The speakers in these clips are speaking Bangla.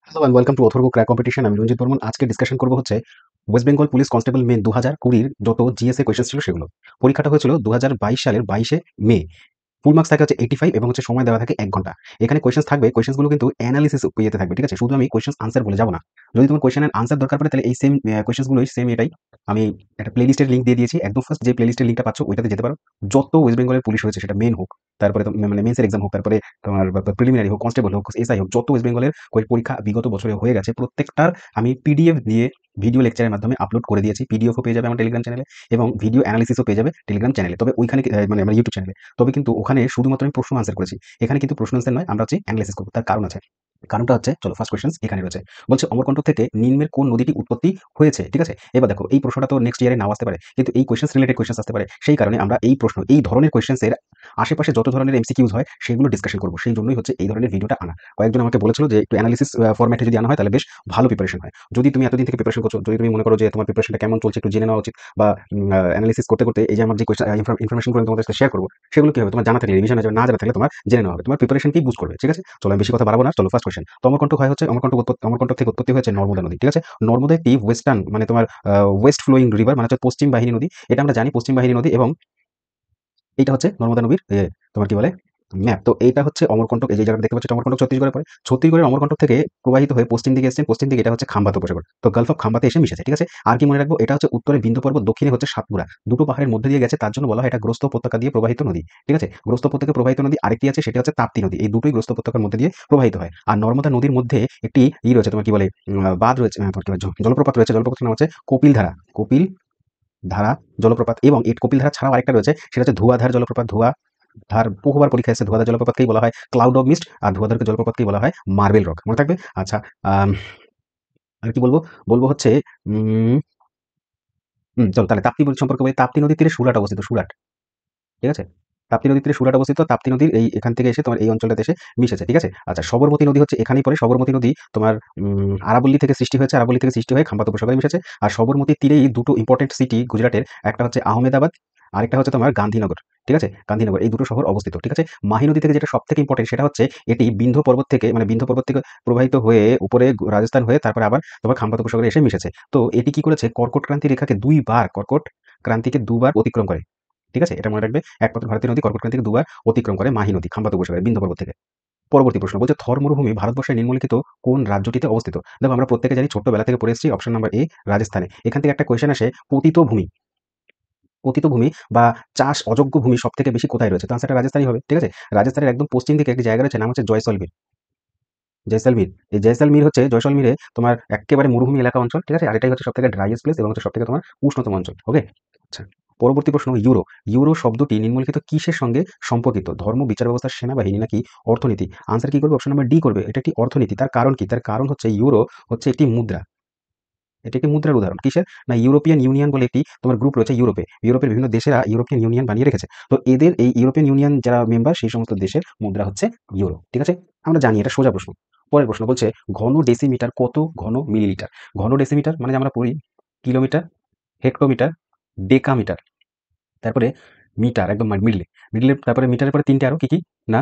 Hello and welcome to Atharva crack competition. আমি রঞ্জিত বর্মন। আজকে ডিসকাশন করব হচ্ছে West Bengal police constable main 2020 যত জিএসএ কোয়েশ্চেন ছিল সেগুলো। পরীক্ষাটা হয়েছিল 2022 সালের 22শে মে। ফুল মার্কস থাকে হচ্ছে 85 এবং হচ্ছে সময় দেওয়া থাকে 1 ঘন্টা। এখানে কোয়েশ্চেন্স থাকবে, কোয়েশ্চেন্স গুলো কিন্তু অ্যানালিসিস ইয়েতে থাকবে, ঠিক আছে? শুধু আমি কোয়েশ্চেন্স আনসার বলে যাব না। যদি তোমার কোয়েশ্চেন এর আনসার দরকার পড়ে তাহলে এই সেম কোয়েশ্চেন্স গুলোই সেম এটাই আমি একটা প্লেলিস্টের লিংক দিয়ে দিয়েছি। একদম ফার্স্ট যে প্লেলিস্টের লিংকটা পাচ্ছ ওইটাতে যেতে পারো। যত ওয়েস্ট বেঙ্গলের পুলিশ হয়েছে সেটা মেন হোক, তারপরে তো মানে মেন্সের এক্সাম হোক, তারপরে তোমার প্রিলিমিনারি হোক, কনস্টেবল হোক, এসআই হোক, যত ওয়েস্ট বেঙ্গলের পরীক্ষা বিগত বছরে হয়ে গেছে প্রত্যেকটার আমি পিডিএফ দিয়ে ভিডিও লেকচারের মাধ্যমে আপলোড করে দিয়েছি। পিডিএফও পেয়ে যাবে আমার টেলিগ্রাম চ্যানেলে এবং ভিডিও অ্যানালিসিসও পেয়ে যাবে টেলিগ্রাম চ্যানেলে। তবে ওইখানে মানে আমার ইউটিউব চ্যানেলে। তবে কিন্তু ওখানে শুধুমাত্র আমি প্রশ্ন আনসার করেছি। এখানে কিন্তু প্রশ্ন আনসার নয়, আমরা হচ্ছে অ্যানালাইসিস করব। তার কারণ আছে। কারণটা হচ্ছে, চলো ফার্স্ট কোয়েশ্চেন এখানে রয়েছে। বলছে অমরকণ্টক থেকে নিম্নের কোন নদীটি উৎপত্তি হয়েছে, ঠিক আছে? এবার দেখো এই প্রশ্নটা তো নেক্সট ইয়ারে নাও আসতে পারে, কিন্তু এই কোয়েশ্চেন্স রিলেটেড কোয়েশ্চেন্স আসতে পারে। সেই কারণে আমরা এই প্রশ্ন, এই ধরনের কোয়েশ্চেন্স এর আশেপাশে যত ধরনের এমসিকিউজ হয় সেগুলো ডিসকাশন করব। সেই জন্যই হচ্ছে এই ধরনের ভিডিওটা আনা। কয়েকজন আমাকে বলেছিল যে একটু অ্যানালিসিস ফরম্যাটে যদি আনা হয় তাহলে বেশ ভালো প্রিপারেশন হয়। যদি তুমি এতদিন থেকে প্রিপারেশন করছো, যদি তুমি মনে করো যে তোমার প্রিপারেশনটা কেমন চলছে একটু জেনে নেওয়া উচিত, বা অ্যানালিসিস করতে করতে এই যে আমার যে ইনফরমেশন গুলো তোমাদের সাথে শেয়ার করবো সেগুলো কি হবে, তোমার জানা থাকলে রিভিশন হয়ে যাবে, না জানা থাকলে তোমার জেনে নেওয়া হবে, তোমার প্রিপারেশনকেই বুস্ট করবে, ঠিক আছে? চলো আমি বেশি কথা বাড়াবো না, চলো ফার্স্ট কোয়েশ্চেন। তো অমরকণ্টক হয় হচ্ছে অমরকণ্টক থেকে উৎপত্তি হয়েছে নর্মদা নদী, ঠিক আছে? নর্মদা একটি ওয়েস্টার্ন মানে তোমার ওয়েস্ট ফ্লোয়িং রিভার, মানে হচ্ছে পশ্চিম বাহিনী নদী। এটা আমরা জানি পশ্চিম বাহিনী নদী, এবং এইটা হচ্ছে নর্মদা নদীর তোমার কি বলে ম্যাপ। তো এইটা হচ্ছে অমরকণ্টক, এই যে জায়গাটা দেখতে পাচ্ছ, এটা অমরকণ্টক ছত্তিশগড়ে পড়ে। ছত্তিশগড়ের অমরকণ্টক থেকে প্রবাহিত হয়ে পশ্চিম দিকে এসেছেন, পশ্চিম দিকে এটা হচ্ছে খাম্বাত উপসাগর। তো গালফ অফ খাম্বাতে এসে মিশেছে, ঠিক আছে? আর কি মনে রাখবো, এটা হচ্ছে উত্তরে বিন্ধ্য পর্বত, দক্ষিণে হচ্ছে সাতপুরা। দুটো পাহাড়ের মধ্যে দিয়ে গেছে, তার জন্য বলা হয় এটা গ্রস্ত উপত্যকা দিয়ে প্রবাহিত নদী, ঠিক আছে? গ্রস্ত উপত্যকা প্রবাহিত নদী আরেকটি আছে, সেটা হচ্ছে তাপ্তি নদী। এই দুটোই গ্রস্ত উপত্যকার মধ্যে দিয়ে প্রবাহিত হয়। আর নর্মদা নদীর মধ্যে একটি রয়েছে, তোমার কি বলে বাঁধ রয়েছে, তোমার কি বলে, জলপ্রপাত রয়েছে। জলপ্রপাতের নাম হচ্ছে কপিলধারা। কপিলধারা জলপ্রপাত। এবং এই কপিলধারা ছাড়াও আরেকটা রয়েছে, সেটা হচ্ছে ধুয়াধার জলপ্রপাত। ধুয়াধার বহুবার পরীক্ষায় এসেছে। ধুয়াধার জলপ্রপাতকেই বলা হয় ক্লাউড অফ মিস্ট, আর ধুয়াধার জলপ্রপাতকেই বলা হয় মার্বেল রক। মনে থাকবে? আচ্ছা। আম, আর কি বলবো, বলবো হচ্ছে উম, চলো তাহলে তাপ্তি নদী সম্পর্কে বলি। তাপ্তি নদীর তীরে সুরাট অবস্থিত, সুরাট, ঠিক আছে? তাপ্তি নদীর তীরে সুরাট অবস্থিত। তাপ্তি নদীর এই এখান থেকে এসে তোমার এই অঞ্চলটাতে এসে মিশেছে, ঠিক আছে? আচ্ছা, সবরমতী নদী হচ্ছে এখানেই পড়ে। সবরমতী নদী তোমার আরাবল্লী থেকে সৃষ্টি হয়েছে, আরাবল্লী থেকে সৃষ্টি হয়ে খাম্বাত উপসাগরে মিশেছে। আর সবরমতীর তীরেই দুটো ইম্পর্টেন্ট সিটি গুজরাটের, একটা হচ্ছে আহমেদাবাদ, আরেকটা হচ্ছে তোমার গান্ধীনগর, ঠিক আছে? গান্ধীনগর, এই দুটো শহর অবস্থিত, ঠিক আছে? মাহি নদী থেকে যেটা সব থেকে ইম্পর্টেন্ট সেটা হচ্ছে এটি বিন্ধ্য পর্বত থেকে প্রবাহিত হয়ে উপরে রাজস্থান হয়ে তারপরে আবার তোমার খাম্বাত উপসাগরে এসে মিশেছে। তো এটি কি করেছে, কর্কট ক্রান্তি রেখাকে কর্কট ক্রান্তিকে দুবার অতিক্রম করে, ঠিক আছে? এটা মনে রাখবে। একমাত্র ভারতীয় নদী কর্কট ক্রান্তিকে দুবার অতিক্রম করে মাহি নদী খাম্বাত উপসাগরে বিন্ধ্য পর্বত থেকে। পরবর্তী প্রশ্ন বলছে থর মরুভূমি ভারতবর্ষের নিম্নলিখিত কোন রাজ্যটিতে অবস্থিত? দেখো আমরা প্রত্যেকে জানি, ছোট্টবেলা থেকে পড়ে এসেছি, অপশন নাম্বার এ রাজস্থানে। এখান থেকে একটা কোয়েশ্চেন আসে, পতিত ভূমি, পতিত ভূমি বা চাষ অযোগ্য ভূমি সব থেকে বেশি কোথায় রয়েছে? তো আনসারটা রাজস্থানই হবে, ঠিক আছে? রাজস্থানের একদম পশ্চিম দিকে একটি জায়গা রয়েছে, নাম হচ্ছে জয়সলমীর। জয়সলমীর, এই জয়সলমীর হচ্ছে, জয়সলমীরে তোমার একেবারে মরুভূমি এলাকা অঞ্চল, ঠিক আছে? আর এটাই হচ্ছে সব থেকে ড্রাইয়েস্ট প্লেস এবং হচ্ছে সব থেকে তোমার উষ্ণতম অঞ্চল, ওকে? আচ্ছা, পরবর্তী প্রশ্ন, ইউরো। ইউরো শব্দটি নিম্নলিখিত কিসের সঙ্গে সম্পর্কিত? ধর্ম, বিচার ব্যবস্থা, সেনাবাহিনী নাকি অর্থনীতি? আনসার কি করবে, অপশন নাম্বার ডি করবে। এটা একটি অর্থনীতি। তার কারণ কি? তার কারণ হচ্ছে ইউরো হচ্ছে একটি মুদ্রা। এটি একটি মুদ্রার উদাহরণ। কিসের? না, ইউরোপিয়ান ইউনিয়ন বলে একটি তোমার গ্রুপ রয়েছে ইউরোপে। ইউরোপের বিভিন্ন দেশেরা ইউরোপিয়ান ইউনিয়ন বানিয়ে রেখেছে। তো এদের এই ইউরোপিয়ান ইউনিয়ন যারা মেম্বার সেই সমস্ত দেশের মুদ্রা হচ্ছে ইউরো, ঠিক আছে? আমরা জানি, এটা সোজা প্রশ্ন। পরের প্রশ্ন বলছে ঘন ডেসিমিটার কত ঘন মিলিলিটার? ঘন ডেসিমিটার মানে যে আমরা পড়ি কিলোমিটার, হেক্টোমিটার, ডেকামিটার, তারপরে মিটার একদম মিডলে, তারপরে মিটারের পরে ৩ টে আরো কি, কি? না,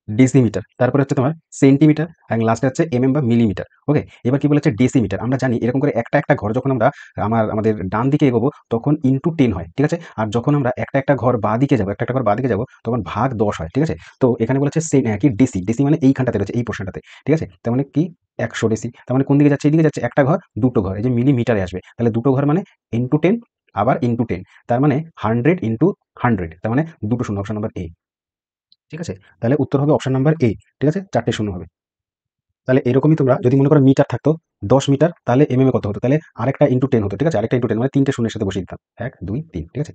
ডেসিমিটার, তারপরে হচ্ছে তোমার সেন্টিমিটার, এবং লাস্টে হচ্ছে এমএম বা মিলিমিটার। ওকে, এবার কি বলেছে, ডেসিমিটার। আমরা জানি এরকম করে একটা একটা ঘর যখন আমরা আমাদের ডান দিকে এগোবো তখন ইনটু 10 হয়, ঠিক আছে? আর যখন আমরা একটা একটা ঘর বাঁ দিকে যাবো, একটা একটা ঘর বাঁ দিকে যাবো, তখন ভাগ 10 হয়, ঠিক আছে? তো এখানে বলেছে কি ডেসি, ডেসি মানে এইখানটাতে রয়েছে এই পোর্শনটাতে, ঠিক আছে? তার মানে কি 100 ডেসি। তার মানে কোন দিকে যাচ্ছে, এইদিকে যাচ্ছে। একটা ঘর দুটো ঘর, এই যে মিলিমিটারে আসবে, তাহলে দুটো ঘর মানে ইনটু 10, আবার ইনটু 10, তার মানে 100 ইনটু 100, তার মানে দুটো শূন্য, অপশন নাম্বার এ, ঠিক আছে? তাহলে উত্তর হবে অপশন নাম্বার এ, ঠিক আছে? 4টে শূন্য হবে। তাহলে এরকমই তোমরা যদি মনে করো মিটার থাকতো 10 মিটার, তাহলে এমএম এ কত হতো? তাহলে আরেকটা ইনটু 10 হতো, ঠিক আছে? আরেকটা ইনটু 10 মানে 3টে শূন্যের সাথে বসিয়ে দিতাম। 1 2 3, ঠিক আছে?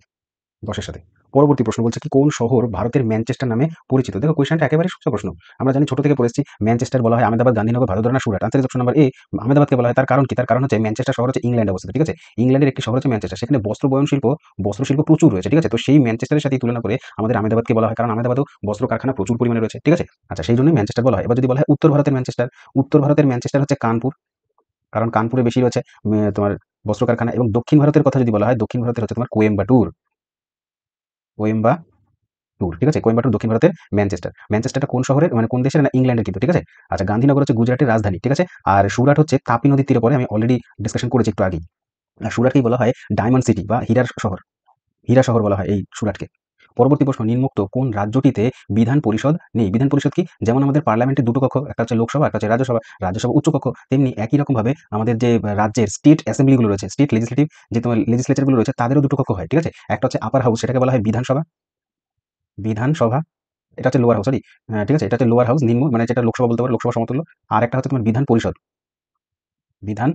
10 এর সাথে। পরবর্তী প্রশ্ন বলছে কি কোন শহর ভারতের ম্যানচেস্টার নামে পরিচিত? দেখো কোয়েশ্চেনটা একেবারে সোজা প্রশ্ন। আমরা জানি, ছোট থেকে পড়েছি, ম্যানচেস্টার বলা হয় Ahmedabad, Gandhinagar, Vadodara, Surat. Answer is option number A, আহমেদাবাদকে বলা হয়। তার কারণ কি? তার কারণ হচ্ছে ম্যানচেস্টার শহর হচ্ছে ইংল্যান্ডে অবস্থিত, ঠিক আছে? ইংল্যান্ডের একটি শহর হচ্ছে ম্যানচেস্টার। সেখানে বস্ত্র শিল্প প্রচুর রয়েছে, ঠিক আছে? তো সেই ম্যানচেস্টারের সাথে তুলনা করে আমাদের আহমেদাবাদকে বলা হয়, কারণ আহমেদাবাদেও বস্ত্র কারখানা প্রচুর পরিমাণে রয়েছে, ঠিক আছে? আচ্ছা, সেই জন্যই ম্যানচেস্টার বলা হয়। এবার যদি বলা হয় উত্তর ভারতের ম্যানচেস্টার, উত্তর ভারতের ম্যানচেস্টার হচ্ছে কানপুর, কারণ কানপুরে বেশি রয়েছে তোমার বস্ত্র কারখানা। এবং দক্ষিণ ভারতের কথা যদি বলা হয়, দক্ষিণ ভারতের হচ্ছে তোমার কোয়েম্বাটুর, কোয়েম্বাটুর, কোয়েম্বাটুর, ঠিক আছে? কোয়েম্বাটুর দক্ষিণ ভারতের ম্যানচেস্টার। ম্যানচেস্টারটা কোন শহরের মানে কোন দেশের? না ইংল্যান্ডের কিন্তু, ঠিক আছে? আচ্ছা, গান্ধীনগর হচ্ছে গুজরাটের রাজধানী, ঠিক আছে? আর সুরাট হচ্ছে তাপি নদীর তীরে পড়ে, আমি অলরেডি ডিসকাশন করেছি একটু আগেই। আর সুরাটকেই বলা হয় ডায়মন্ড সিটি বা হীরার শহর। হীরা শহর বলা হয় এই সুরাটকে। পরবর্তী প্রশ্ন, নিম্নোক্ত কোন রাজ্যটিতে বিধান পরিষদ নেই? বিধান পরিষদ কি? যেমন আমাদের পার্লামেন্টে দুটো কক্ষ, একটা হচ্ছে লোকসভা, একটা হচ্ছে রাজ্যসভা। রাজ্যসভা উচ্চ কক্ষ, তেমনি একই রকম ভাবে আমাদের যে রাজ্যের স্টেট অ্যাসেম্বলি গুলো রয়েছে, স্টেট লেজিসলেটিভ যে তোমার লেজিসলেচার গুলো রয়েছে, তাদেরও দুটো কক্ষ হয়, ঠিক আছে? একটা হচ্ছে আপার হাউস, সেটাকে বলা হয় বিধানসভা। বিধানসভা, এটা হচ্ছে লোয়ার হাউস, সরি, ঠিক আছে? এটা হচ্ছে লোয়ার হাউস, নিম্ন মানে যেটা লোকসভা বলতে পারো, লোকসভা সমতুল্য। আর একটা হচ্ছে তোমার বিধান পরিষদ, বিধান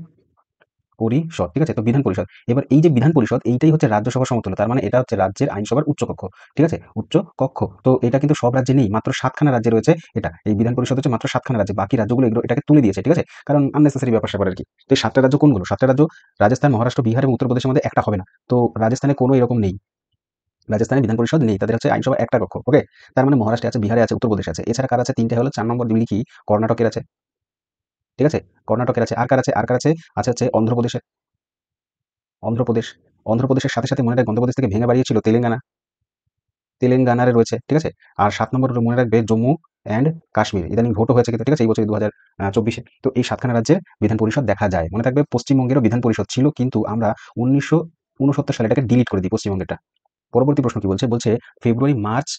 পরিষদ, ঠিক আছে? তো বিধান পরিষদ। এবার এই যে বিধান পরিষদ, এইটাই হচ্ছে রাজ্যসভা সমতুল্য। তার মানে এটা হচ্ছে রাজ্যের আইনসভার উচ্চ কক্ষ, ঠিক আছে? উচ্চ কক্ষ। তো এটা কিন্তু সব রাজ্যে নেই, মাত্র ৭ খানা রাজ্যে রয়েছে এটা। এই বিধান পরিষদ হচ্ছে মাত্র ৭ খানা রাজ্যে, বাকি রাজ্যগুলো এটাকে তুলে দিয়েছে, ঠিক আছে? কারণ আননেসেসারি ব্যাপার-স্যাপার আরকি। তো এই ৭ টা রাজ্য কোনগুলো? ৭ টা রাজ্য রাজস্থান, মহারাষ্ট্র, বিহার এবং উত্তরপ্রদেশের মধ্যে একটা হবে না। তো রাজস্থানে কোনো এরকম নেই। রাজস্থানে বিধান পরিষদ নেই। তাদের হচ্ছে আইনসভা একটা কক্ষ। ওকে? তার মানে মহারাষ্ট্রে আছে, বিহারে আছে, উত্তরপ্রদেশে আছে। এছাড়া কার আছে? ৩ টে হলো, ৪ নম্বর দিল্লি কি? কর্ণাটকের আছে, ঠিক আছে? কর্ণাটকের আছে। আর কার আছে? আর কার আছে? আছে হচ্ছে অন্ধ্রপ্রদেশের। অন্ধ্রপ্রদেশ। অন্ধ্রপ্রদেশের সাথে, সাথে মনে রাখবে অন্ধ্রপ্রদেশ থেকে ভেঙে বাড়িয়েছিল তেলেঙ্গানা। তেলেঙ্গানারে রয়েছে, ঠিক আছে? আর ৭ নম্বর মনে রাখবে জম্মু অ্যান্ড কাশ্মীর। ইদানিং ভোটও হয়েছে কিন্তু, ঠিক আছে? এই বছর ২০২৪ এ। তো এই ৭ খানা রাজ্যের বিধান পরিষদ দেখা যায়। মনে থাকবে পশ্চিমবঙ্গেরও বিধান পরিষদ ছিল, কিন্তু আমরা ১৯৬৯ সালে এটাকে ডিলিট করে দিই পশ্চিমবঙ্গেরটা। পরবর্তী প্রশ্ন কি বলছে? বলছে ফেব্রুয়ারি, মার্চ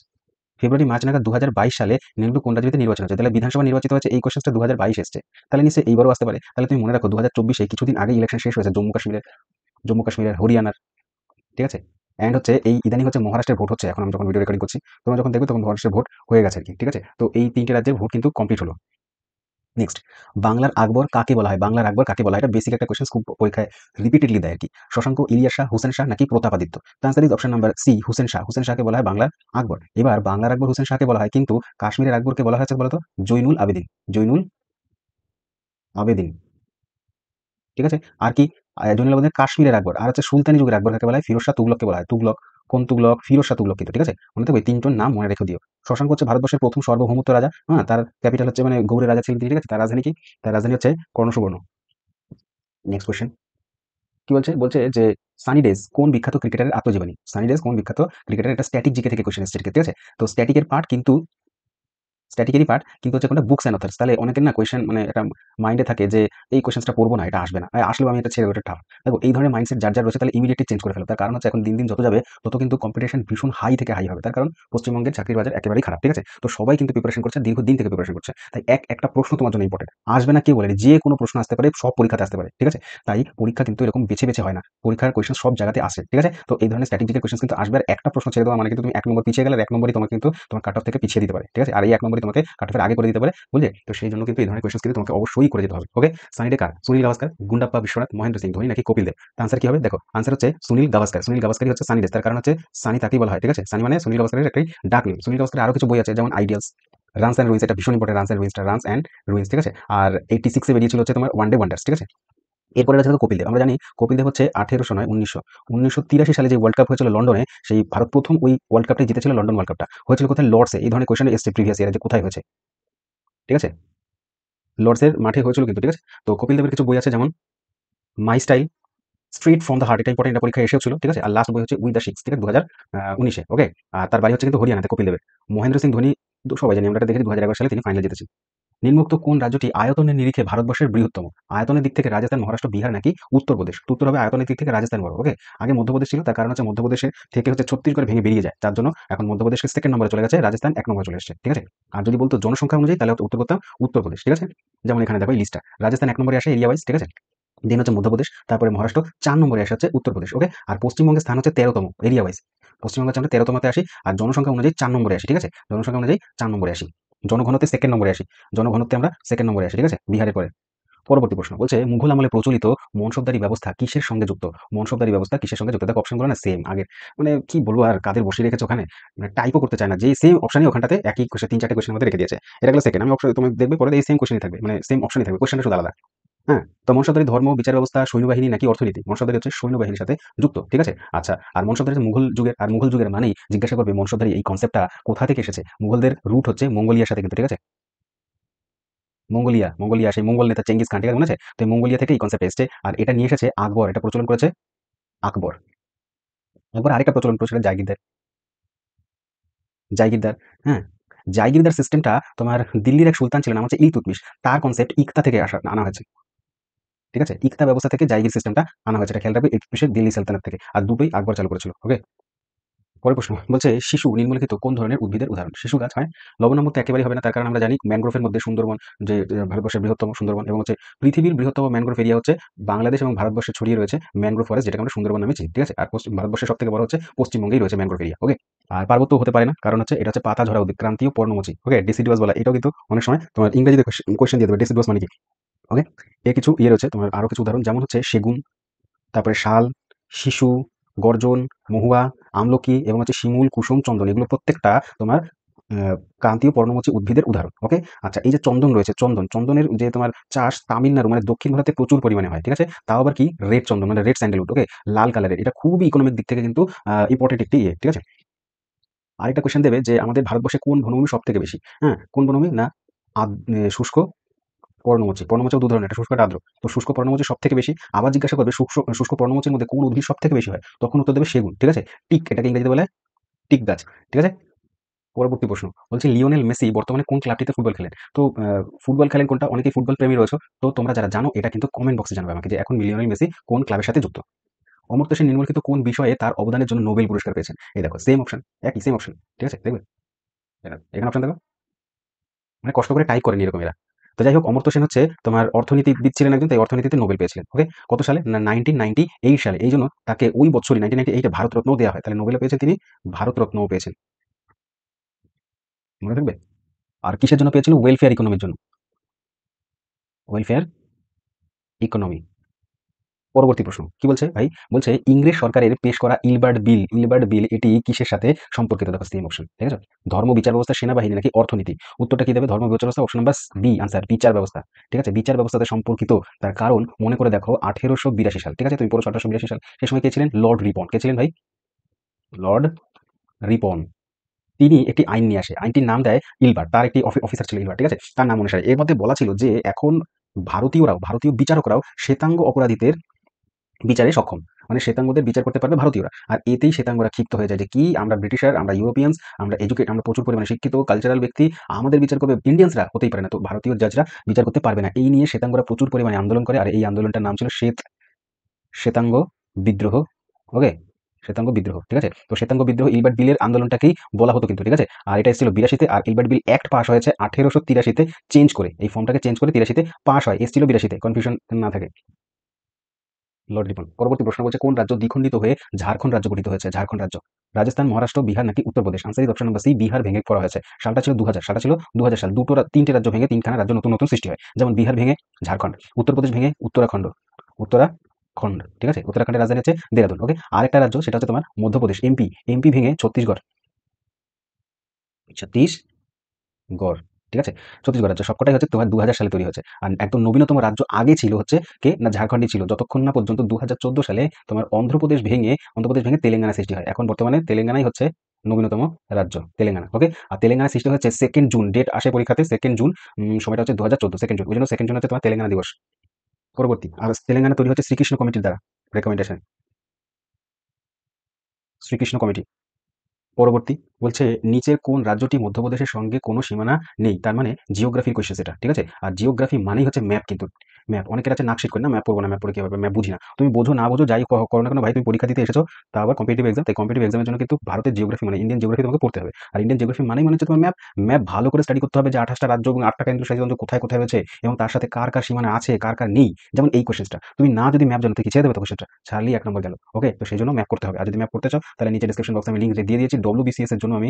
ফেব্রুয়ারি, মার্চ নাগাদ ২০২২ সালে নিম্নলিখিত কোন রাজ্যটিতে নির্বাচন হয়েছে? তাহলে বিধানসভা নির্বাচিত হয়েছে, এই কোয়েশ্চেনটা ২০২২ এসছে। তাহলে নিশ্চয়ই এইবারও আসতে পারে। তাহলে তুমি মনে রাখো ২০২৪ এ কিছুদিন আগে ইলেকশন শেষ হয়েছে জম্মু কাশ্মীরের, হরিয়ানার, ঠিক আছে? অ্যান্ড হচ্ছে এই ইদানিং হচ্ছে মহারাষ্ট্রের ভোট হচ্ছে এখন আমি যখন ভিডিও রেকর্ডিং করছি। তোমরা যখন দেখবে তখন মহারাষ্ট্রের ভোট হয়ে গেছে আরকি, ঠিক আছে? তো এই ৩ টে রাজ্যের ভোট কিন্তু কমপ্লিট হলো। নেক্সট, বাংলার আকবর কাকে বলা হয়? বাংলার আকবর কাকে বলা হয়? এটা বেসিক একটা কোয়েশ্চেন, খুব পরীক্ষায় রিপিটেডলি দেয় আরকি। শশাঙ্ক, ইলিয়াস শাহ, হুসেন শাহ নাকি Pratapaditya? The answer is option number C, Hussain Shah. Hussain শাহকে বলা হয় বাংলার আকবর। এবার বাংলার আকবর হুসেন শাহকে বলা হয়, কিন্তু কাশ্মীরের আকবরকে বলা হয়েছে বলতো? জৈনুল আবেদিন। জৈনুল আবেদিন, ঠিক আছে? আর কি? জৈনুল আবেদিন কাশ্মীরের আকবর। আর হচ্ছে সুলতানি যুগের আকবর কাকে বলা হয়? ফিরোজ শাহ তুগলককে বলা হয়। তুগলক, কোন তুগলক? ফিরোজ শাহ তুগলক কিন্তু, ঠিক আছে? মনে থাকবে এই ৩ জন নাম মনে রেখে দিও। শশাঙ্ক হচ্ছে ভারতবর্ষের ১ম সার্বভৌমত্ব রাজা। হ্যাঁ? তার ক্যাপিটাল হচ্ছে মানে গৌড়ের রাজা ছিলেন তিনি, ঠিক আছে? তার রাজধানী কি? তার রাজধানী হচ্ছে কর্ণসুবর্ণ। নেক্সট কোয়েশ্চেন কি বলছে? বলছে যে সানি ডেজ কোন বিখ্যাত ক্রিকেটারের আত্মজীবনী? সানি ডেজ কোন বিখ্যাত ক্রিকেটারের? এটা স্ট্যাটিক জিকে থেকে কোয়েশ্চেন এসেছে, ঠিক আছে? তো স্ট্যাটিকের পার্ট কিন্তু স্ট্যাটিকেরই পার্ট, কিন্তু হচ্ছে কোনটা? Books and authors. তাহলে অনেকের না কোয়েশ্চেন মানে একটা মাইন্ডে থাকে যে এই কোয়েশ্চেনটা পড়বো না, এটা আসবে না। আসলেও আমি এটা ছেড়ে ওটা টাফ। দেখো এই ধরনের মাইন্ডসেট যার রয়েছে তাহলে ইমিডিয়েটলি চেঞ্জ করে ফেলো। তার কারণ হচ্ছে এখন দিন, দিন যত যাবে তত কিন্তু কম্পিটিশন ভীষণ হাই থেকে হাই হবে। তার কারণ পশ্চিমবঙ্গের চাকরির বাজার একেবারেই খারাপ, ঠিক আছে? তো সবাই কিন্তু প্রিপারেশন করছে, দীর্ঘদিন থেকে প্রিপারেশন করছে। তাই একটা প্রশ্ন তোমার জন্য ইম্পোর্টেন্ট। আসবে না কেউ বলেনি। যে কোনো প্রশ্ন আসতে পারে, সব পরীক্ষাতে আসতে পারে, ঠিক আছে? তাই পরীক্ষা কিন্তু এরকম বেছে, বেছে হয় না। পরীক্ষার কোয়েশ্চেন সব জায়গাতে আসে, ঠিক আছে? তো এই ধরনের স্ট্যাটিক জিকে কোয়েশ্চেন কিন্তু আসবে। আর একটা প্রশ্ন ছেড়ে দেওয়া মানে কিন্তু তুমি ১ নম্বর পিছিয়ে গেলে, আর ১ নম্বরই তোমাকে কিন্তু তোমার কাট অফ থেকে পিছিয়ে দিতে পারে, ঠিক আছে? আর এই ১ নম্বরই তোমাকে কাট অফের আগে করে দিতে পারে, বুঝলে? তো সেই জন্য কিন্তু এই ধরনের কোয়েশ্চেন কিন্তু তোমাকে অবশ্যই করে যেতে হবে। ওকে? সানি ডে কার? সুনীল গাভাস্কার, গুন্ডাপ্পা বিশ্বনাথ, মহেন্দ্র সিং ধোনি নাকি কপিল দেব? তো আনসার কি হবে? দেখো আনসার হচ্ছে সুনীল গাভাস্কার। সুনীল গাভাস্কারই হচ্ছে সানি ডে। তার কারণ হচ্ছে সানি তাকেই বলা হয়, ঠিক আছে? সানি মানে সুনীল গাভাস্কারের একটাই ডাক নেম। সুনীল গাভাস্কারের আরো কিছু বই আছে, যেমন আইডিয়ালস, রানস অ্যান্ড রুইন্স, এটা ভীষণ ইম্পর্টেন্ট। রানস অ্যান্ড রুইন্স, ঠিক আছে? আর 86 এ বেরিয়েছিল হচ্ছে তোমার ওয়ান ডে ওয়ান্ডার্স, ঠিক আছে? এরপরে আছে কপিল দেব। আমরা জানি কপিল দেব হচ্ছে ১৮০০ নয় ১৯০০, ১৯৮৩ সালে যে ওয়ার্ল্ড কাপ হয়েছিল লন্ডনে, সেই ভারত ১ম ওই ওয়ার্ল্ড কাপটাই জিতেছিল, লন্ডন ওয়ার্ল্ড কাপটা। হয়েছিল কোথায়? লর্ডসে। এই ধরনের কোয়েশ্চেন এসছে প্রিভিয়াস ইয়ারে যে কোথায় হয়েছে, ঠিক আছে? লর্ডসের মাঠে হয়েছিল কিন্তু, ঠিক আছে? তো কপিল দেবের কিছু বই আছে, যেমন my style, straight from the heart, এটা ইম্পর্টেন্ট, এটা পরীক্ষায় এসেছিল, ঠিক আছে? আর লাস্ট বই হচ্ছে উইথ দ্য শিক্স, ঠিক আছে? ২০১৯ এ, ওকে? আর তার বাড়ি হচ্ছে কিন্তু হরিয়ানাতে কপিল দেবের। মহেন্দ্র সিং ধোনি তো সবাই জানি, আমরা এটা দেখেছি ২০১১ সালে তিনি ফাইনাল জিতেছেন। নিম্নোক্ত কোন রাজ্যটি আয়তনের নিরিখে ভারতবর্ষের বৃহত্তম? আয়তনের দিক থেকে রাজস্থান, মহারাষ্ট্র, বিহার নাকি উত্তরপ্রদেশ? তো উত্তর হবে আয়তনের দিক থেকে রাজস্থান বড়, ওকে? আগে মধ্যপ্রদেশ ছিল, তার কারণ হচ্ছে মধ্যপ্রদেশে থেকে হচ্ছে ছত্তিশগড় ভেঙে বেরিয়ে যায়, যার জন্য এখন মধ্যপ্রদেশকে সেকেন্ড নম্বরে চলে গেছে, রাজস্থান ১ নম্বরে চলে এসেছে, ঠিক আছে? আর যদি বলতো জনসংখ্যা অনুযায়ী, তাহলে উত্তর করতাম উত্তরপ্রদেশ, ঠিক আছে? যেমন এখানে দেখো এই লিস্টটা, রাজস্থান ১ নম্বরে আসে এরিয়া ওয়াইজ, ঠিক আছে? দেন হচ্ছে মধ্যপ্রদেশ, তারপরে মহারাষ্ট্র, ৪ নম্বরে আসে হচ্ছে উত্তরপ্রদেশ, ওকে? আর পশ্চিমবঙ্গের স্থান হচ্ছে ১৩তম এরিয়া ওয়াইজ। পশ্চিমবঙ্গ হচ্ছে আমরা ১৩তমতে আসি, আর জনসংখ্যা অনুযায়ী ৪ নম্বরে আসি, ঠিক আছে? জনসংখ্যা অনুযায়ী ৪ নম্বরে আসি। জনঘনত্বে সেকেন্ড নম্বরে আসি। জনঘনত্বে আমরা সেকেন্ড নম্বরে আসি, ঠিক আছে? বিহারের পরে। পরবর্তী প্রশ্ন বলছে মুঘল আমলে প্রচলিত মনসবদারি ব্যবস্থা কিসের সঙ্গে যুক্ত? মনসবদারি ব্যবস্থা কিসের সঙ্গে যুক্ত? দেখো অপশনগুলো না সেম আগের। মানে কি বলবো আর, কাদের বসিয়ে রেখেছে ওখানে? মানে টাইপও করতে চায় না। যেই সেম অপশনই ওখানটাতে একই কোয়েশ্চেন ৩-৪ টা কোয়েশ্চেনের মধ্যে রেখে দিয়েছে। এটা গেল সেকেন্ড। আমি অপশন তুমি দেখবে পরে এই সেম কোয়েশ্চেনই থাকবে। মানে সেম অপশনই থাকবে। কোয়েশ্চেনটা শুধু আলাদা। হ্যাঁ? তো মনসবদারি ধর্ম, বিচার ব্যবস্থা, সৈন্যবাহিনী নাকি অর্থনীতি? মনসবদারি হচ্ছে সৈন্যবাহিনীর সাথে যুক্ত, ঠিক আছে? আচ্ছা, আর মনসবদারি হচ্ছে মুঘল যুগের মানেই জিজ্ঞাসা করবে মনসবদারি এই কনসেপ্টটা কোথা থেকে এসেছে? মুঘলদের রুট হচ্ছে মঙ্গোলিয়ার সাথে কিন্তু, ঠিক আছে? মঙ্গোলিয়া সেই মঙ্গল নেতা চেঙ্গিস খান, ঠিক আছে? মনে আছে? তো এই মঙ্গোলিয়া থেকে এই কনসেপ্ট এসেছে। আর এটা নিয়ে এসেছে আকবর, এটা প্রচলন করেছে আকবর। একবার আরেকটা প্রচলন করেছিলেন জাগিরদার। জাইগিরদার, হ্যাঁ? জাইগিরদার সিস্টেমটা তোমার দিল্লির এক সুলতান ছিলেন নাম হচ্ছে ইলতুৎমিশ। তার কনসেপ্ট ইকতা থেকে আনা হয়েছে। ঠিক আছে? ইকতা ব্যবস্থা থেকে জাইগির সিস্টেমটা আনা হয়েছে। এটা খেয়াল রাখবে ইলতুৎমিশের দিল্লি সালতানাত থেকে। আর দুটোই আকবর চালু করেছিল। ওকে? পরের প্রশ্ন বলছে শিশু নিম্নলিখিত কোন ধরনের উদ্ভিদের উদাহরণ? শিশু গাছ হয় লবণাক্ত একেবারেই হবে না তার কারণ আমরা জানি ম্যানগ্রোভের মধ্যে সুন্দরবন যে ভারতবর্ষের বৃহত্তম সুন্দরবন এবং হচ্ছে পৃথিবীর বৃহত্তম ম্যানগ্রোভ এরিয়া হচ্ছে বাংলাদেশ এবং ভারতবর্ষে ছড়িয়ে রয়েছে ম্যানগ্রোভ ফরেস্ট যেটাকে আমরা সুন্দরবন নামে চিনি। ঠিক আছে? আর ভারতবর্ষের সবথেকে বড় হচ্ছে পশ্চিমবঙ্গেই রয়েছে ম্যানগ্রোভ এরিয়া। ওকে? আর পার্বত্য হতে পারে না কারণ হচ্ছে এটা হচ্ছে পাতা ঝরা উদ্ভিদ ক্রান্তীয় পর্ণমোচী। ওকে? ডিসিডুয়াস বলা এটাও কিন্তু অনেক সময় তোমার ইংরেজিতে কোয়েশ্চেন দিয়ে দেবে ডিসিডুয়াস মানে কি? ওকে? এর কিছু রয়েছে তোমার আরো কিছু উদাহরণ যেমন হচ্ছে সেগুন, তারপরে শাল, শিশু, গর্জন, মহুয়া, আমলকি এবং হচ্ছে শিমুল, কুসুম, চন্দন এগুলো প্রত্যেকটা তোমার ক্রান্তীয় পর্ণমোচী উদ্ভিদের উদাহরণ। ওকে? আচ্ছা এই যে চন্দন রয়েছে, চন্দনের যে তোমার চাষ তামিলনাড়ু মানে দক্ষিণ ভারতে প্রচুর পরিমাণে হয়। ঠিক আছে? তাও আবার কি রেড চন্দন মানে রেড স্যান্ডেলউড। ওকে? লাল কালারের। এটা খুবই ইকোনমিক দিক থেকে কিন্তু ইম্পোর্টেন্ট একটি ঠিক আছে? আরেকটা কোয়েশ্চেন দেবে যে আমাদের ভারতবর্ষে কোন বনভূমি সবথেকে বেশি? হ্যাঁ? কোন বনভূমি? না শুষ্ক পর্ণমোচী। পর্ণমোচীও ২ ধরনের, একটা শুষ্ক একটা আর্দ্র। তো শুষ্ক পর্ণমোচী সবথেকে বেশি। আবার জিজ্ঞাসা করবে শুষ্ক পর্ণমোচীর মধ্যে কোন উদ্ভিদ সবথেকে বেশি হয়? তখন উত্তর দেবে সেগুন। ঠিক আছে? টিক এটাকে ইংরেজিতে বলে টিক গাছ। ঠিক আছে? পরবর্তী প্রশ্ন বলছে লিওনেল মেসি বর্তমানে কোন ক্লাবটিতে ফুটবল খেলেন? তো ফুটবল খেলেন কোনটা? অনেকেই ফুটবল প্রেমী রয়েছো। তো তোমরা যারা জানো এটা কিন্তু কমেন্ট বক্সে জানাবে আমাকে যে এখন লিওনেল মেসি কোন ক্লাবের সাথে যুক্ত। অমর্ত্য সেন নিম্নলিখিত কোন বিষয়ে তার অবদানের জন্য নোবেল পুরস্কার পেয়েছেন? এই দেখো সেম অপশন, একই সেম অপশন। ঠিক আছে? দেখবে? এখানে অপশন দেখো। মানে কষ্ট করে টাইপ করেনি এরকম এরা। তো যাই হোক অমর্ত্য সেন হচ্ছে তোমার অর্থনীতিবিদ ছিলেন একজন তাই অর্থনীতিতে নোবেল পেয়েছিলেন। ওকে? কত সালে? না 1998 সালে। এইজন্য তাকে ওই বছরই 1998 এ ভারতরত্নও দেয়া হয়। তাহলে নোবেলও পেয়েছেন তিনি, ভারতরত্নও পেয়েছেন। মনে থাকবে? আর কিসের জন্য পেয়েছিল? ওয়েলফেয়ার ইকোনমির জন্য। Welfare economy. পরবর্তী প্রশ্ন। কি বলছে ভাই? বলছে ইংরেজ সরকারের পেশ করা ইলবার্ট বিল এটি কিসের সাথে সম্পর্কিত? দেখো সেম অপশন। ঠিক আছে? ধর্ম, বিচার ব্যবস্থা, সেনাবাহিনী নাকি অর্থনীতি? উত্তরটা কি দেবে? ধর্ম, বিচার ব্যবস্থা। অপশন নাম্বার বি আনসার বিচার ব্যবস্থা। ঠিক আছে? বিচার ব্যবস্থাতে সম্পর্কিত। তার কারণ মনে করে দেখো 1882 সাল। ঠিক আছে? তুমি পড়েছো 1882 সাল। সে সময় কে ছিলেন? লর্ড রিপন। কে ছিলেন ভাই? লর্ড রিপন। তিনি একটি আইন নিয়ে আসে। আইনটির নাম দেয় ইলবার্ট। তার একটি অফিসার ছিল ইলবার্ট। ঠিক আছে? তার নাম অনুসারে। এর মধ্যে বলা ছিল যে এখন ভারতীয় বিচারকরাও শ্বেতাঙ্গ অপরাধীদের বিচারে সক্ষম। মানে শ্বেতাঙ্গদের বিচার করতে পারবে ভারতীয়রা। আর এতেই শ্বেতাঙ্গরা ক্ষিপ্ত হয়ে যায় যে কি আমরা ব্রিটিশার, আমরা ইউরোপিয়ানস, আমরা প্রচুর পরিমাণে শিক্ষিত কালচারাল ব্যক্তি, আমাদের বিচার করবে ইন্ডিয়ানসরা হতেই পারে না। তো ভারতীয় জাজরা বিচার করতে পারবে না। এই নিয়ে শ্বেতাঙ্গরা প্রচুর পরিমাণে আন্দোলন করে। আর এই আন্দোলনটার নাম ছিল শ্বেতাঙ্গ বিদ্রোহ। ওকে? শ্বেতাঙ্গ বিদ্রোহ। ঠিক আছে? তো শ্বেতাঙ্গ বিদ্রোহ ইলবার্ট বিলের আন্দোলনটাকেই বলা হতো কিন্তু। ঠিক আছে? আর এটা এসেছিল ৮২ তে আর ইলবার্ট বিল অ্যাক্ট পাস হয়েছে ১৮৮৩ তে চেঞ্জ করে। এই ফর্মটাকে চেঞ্জ করে ৮৩ তে পাস হয়। এসেছিল ৮২ তে। কনফিউশন না থাকে। লর্ড রিপন। পরবর্তী প্রশ্ন বলছে কোন রাজ্য দ্বিখণ্ডিত হয়ে ঝাড়খণ্ড রাজ্য গঠিত হয়েছে? ঝাড়খণ্ড রাজ্য। রাজস্থান, মহারাষ্ট্র, বিহার নাকি Uttar Pradesh? Answer is option number C Bihar ভেঙে করা হয়েছে। সালটা ছিল ২০০০ সাল। তিনটে রাজ্য ভেঙে তিনখানা রাজ্য নতুন সৃষ্টি হয়। যেমন বিহার ভেঙে ঝাড়খণ্ড, উত্তরপ্রদেশ ভেঙে উত্তরাখণ্ড। ঠিক আছে? উত্তরাখণ্ডের রাজধানী হচ্ছে দেরাদুন। ওকে? আরেকটা রাজ্য সেটা হচ্ছে তোমার মধ্যপ্রদেশ এমপি ভেঙে ছত্তিশগড়। ছত্তিশগড়। ঠিক আছে? ছত্তিশগড় রাজ্য সবকটাই হচ্ছে তোমার ২০০০ সালে তৈরি হয়েছে। আর একদম নবীনতম রাজ্য আগে ছিল হচ্ছে কে? না ঝাড়খণ্ডই ছিল। যতক্ষণ না পর্যন্ত ২০১৪ সালে তোমার অন্ধ্রপ্রদেশ ভেঙে তেলেঙ্গানা সৃষ্টি হয়। এখন বর্তমানে তেলেঙ্গানাই হচ্ছে নবীনতম রাজ্য। তেলেঙ্গানা। ওকে? আর তেলেঙ্গানা সৃষ্টি হচ্ছে 2nd জুন। ডেট আসে পরীক্ষাতে 2nd জুন। সময়টা হচ্ছে ২০১৪ 2nd জুন। ওইজন্য 2nd জুন হচ্ছে তোমার তেলেঙ্গানা দিবস। পরবর্তী। আর তেলেঙ্গানা তৈরি হচ্ছে শ্রীকৃষ্ণ কমিটির দ্বারা। রেকমেন্ডেশন। শ্রীকৃষ্ণ কমিটি। পরবর্তী বলছে নিচের কোন রাজ্যটি মধ্যপ্রদেশের সঙ্গে কোনো সীমানা নেই? তার মানে জিওগ্রাফির কোয়েশ্চেন এটা। ঠিক আছে? আর জিওগ্রাফি মানেই হচ্ছে ম্যাপ কিন্তু। ম্যাপ। অনেকের আছে নাকশিট করে না ম্যাপ পড়বো না, ম্যাপ পড়ে কি হবে? ম্যাপ বুঝি না। তুমি বোঝো না বোঝো যাই করো না কেন ভাই তুমি পরীক্ষা দিতে এসেছো, তাও আবার কম্পিটিটিভ এক্সাম। তাই কম্পিটিটিভ এক্সামের জন্য কিন্তু ভারতের জিওগ্রাফি মানে ইন্ডিয়ান জিওগ্রাফি তোমাকে পড়তে হবে। আর ইন্ডিয়ান জিওগ্রাফি মানেই মনে হচ্ছে তোমার ম্যাপ। ম্যাপ ভালো করে স্টাডি করতে হবে যে ২৮ টা রাজ্য এবং ৮ টা কেন্দ্রশাসিত অঞ্চল কোথায় রয়েছে এবং তার সাথে কার সীমানা আছে, কার নেই। যেমন এই কোয়েশ্চেনটা। তুমি না যদি ম্যাপ জানো তো কি ছেড়ে দেবে তো কোয়েশ্চেনটা? ছাড়লেই ১ নম্বর গেল। ওকে? তো সেজন্য ম্যাপ করতে হবে। আর যদি ম্যাপ করতে চাও তাহলে নিচে ডেসক্রিপশন বক্সে আমি লিংক দিয়ে দিয়েছি। WBCS এর জন্য আমি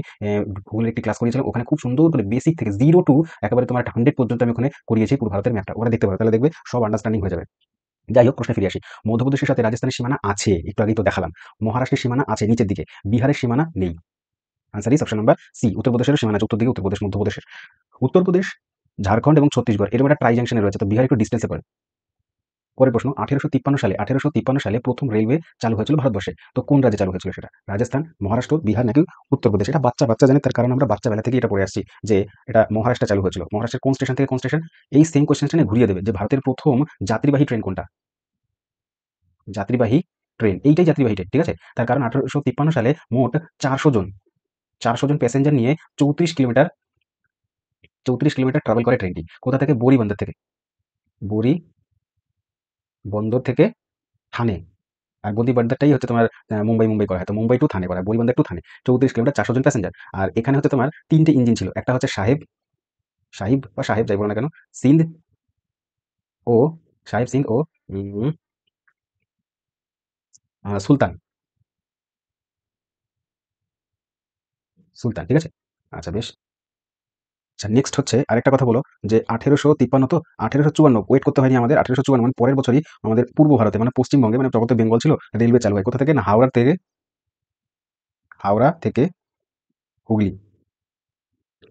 গুগলের একটি ক্লাস করিয়েছিলাম। ওখানে খুব সুন্দর করে বেসিক থেকে 0 টু একেবারে তোমার 100 পর্যন্ত আমি ওখানে করিয়েছি পুরো ভারতের ম্যাপটা। ওখানে দেখতে পারো। তাহলে দেখবে সব আন্ডারস্ট্যান্ডিং হয়ে যাবে। যাই হোক প্রশ্নে ফিরে আসি। মধ্যপ্রদেশের সাথে রাজস্থানের সীমানা আছে। একটু আগেই তো দেখালাম। মহারাষ্ট্রের সীমানা আছে নিচের দিকে। বিহারের সীমানা নেই। Answer is option number C. উত্তরপ্রদেশেরও সীমানা আছে। উত্তর দিকে উত্তরপ্রদেশ, মধ্যপ্রদেশের। উত্তরপ্রদেশ, ঝাড়খণ্ড এবং ছত্তিশগড় এরকম একটা ট্রাই জাংশনে রয়েছে। তো বিহার একটু ডিস্টেন্সে পড়ে। পরের প্রশ্ন ১৮৫৩ সালে প্রথম রেলওয়ে চালু হয়েছিল ভারতবর্ষে। তো কোন রাজ্যে চালু হয়েছিল সেটা? রাজস্থান, মহারাষ্ট্র, বিহার নাকি উত্তরপ্রদেশ? এটা বাচ্চা জানে তার কারণ আমরা বাচ্চাবেলা থেকেই এটা পড়ে আসছি যে এটা মহারাষ্ট্রে চালু হয়েছিল। মহারাষ্ট্রের কোন স্টেশন থেকে কোন স্টেশন? এই সেম কোয়েশ্চেনটা নিয়ে ঘুরিয়ে দেবে যে ভারতের প্রথম যাত্রীবাহী ট্রেন কোনটা? যাত্রীবাহী ট্রেন। এইটাই যাত্রীবাহী ট্রেন। ঠিক আছে? তার কারণ ১৮৫৩ সালে মোট ৪০০ জন 400 জন প্যাসেঞ্জার নিয়ে 34 কিলোমিটার 34 কিলোমিটার ট্রাভেল করে ট্রেনটি। কোথা থেকে? বোরি বন্দর থেকে। বোরি বন্দর থেকে থানে। আর বন্দী বন্দরটাই হচ্ছে তোমার মুম্বাই করা হয়। তো মুম্বাই টু থানে করা হয়। বোরি বন্দর টু থানে। 34 কিলোমিটার, 400 জন প্যাসেঞ্জার। আর এখানে হচ্ছে তোমার 3টে ইঞ্জিন ছিল। একটা হচ্ছে সাহিব বা সাহেব যাই বলো না কেন, সিন্ধ ও সাহেব সিন্ধ ও উম, সুলতান। সুলতান, ঠিক আছে? আচ্ছা বেশ। আচ্ছা নেক্সট হচ্ছে আরেকটা কথা বলো যে 1853 তো 1854 ওয়েট করতে হয়নি আমাদের। 1854 মানে পরের বছরই আমাদের পূর্ব ভারতে মানে পশ্চিমবঙ্গে মানে জগতে বেঙ্গল ছিল রেলওয়ে চালু হয়। কোথা থেকে? না হাওড়া থেকে হুগলি।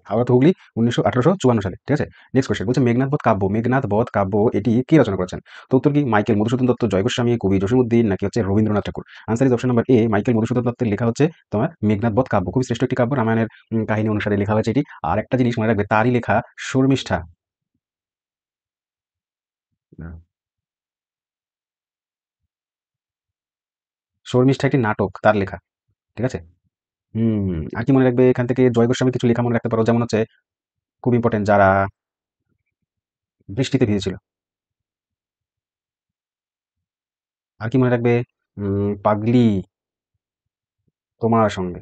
হাওড়া তো হুগলি 1854 সালে, ঠিক আছে? নেক্সট কোয়েশ্চেন বলছে মেঘনাদ বধ কাব্য এটি কে রচনা করেছেন? তো উত্তর কি? মাইকেল মধুসূদন দত্ত, জয় গোস্বামী, কবি জসীমউদ্দিন নাকি হচ্ছে Rabindranath Thakur? Answer is option number A, Michael Madhusudan দত্তের লেখা হচ্ছে তোমার মেঘনাদ বধ কাব্য। খুবই শ্রেষ্ঠ একটি কাব্য, রামায়ণের কাহিনী অনুসারে লেখা হয়েছে এটি। আর একটা জিনিস মনে রাখবে, তারই লেখা শর্মিষ্ঠা। শর্মিষ্ঠা একটি নাটক, তার লেখা, ঠিক আছে? আর কি মনে রাখবে এখান থেকে? জয় গোস্বামী কিছু লেখা মনে রাখতে পারো, যেমন হচ্ছে খুব ইম্পর্টেন্ট, যারা বৃষ্টিতে ভিজেছিল। আর কি মনে রাখবে? পাগলি তোমার সঙ্গে,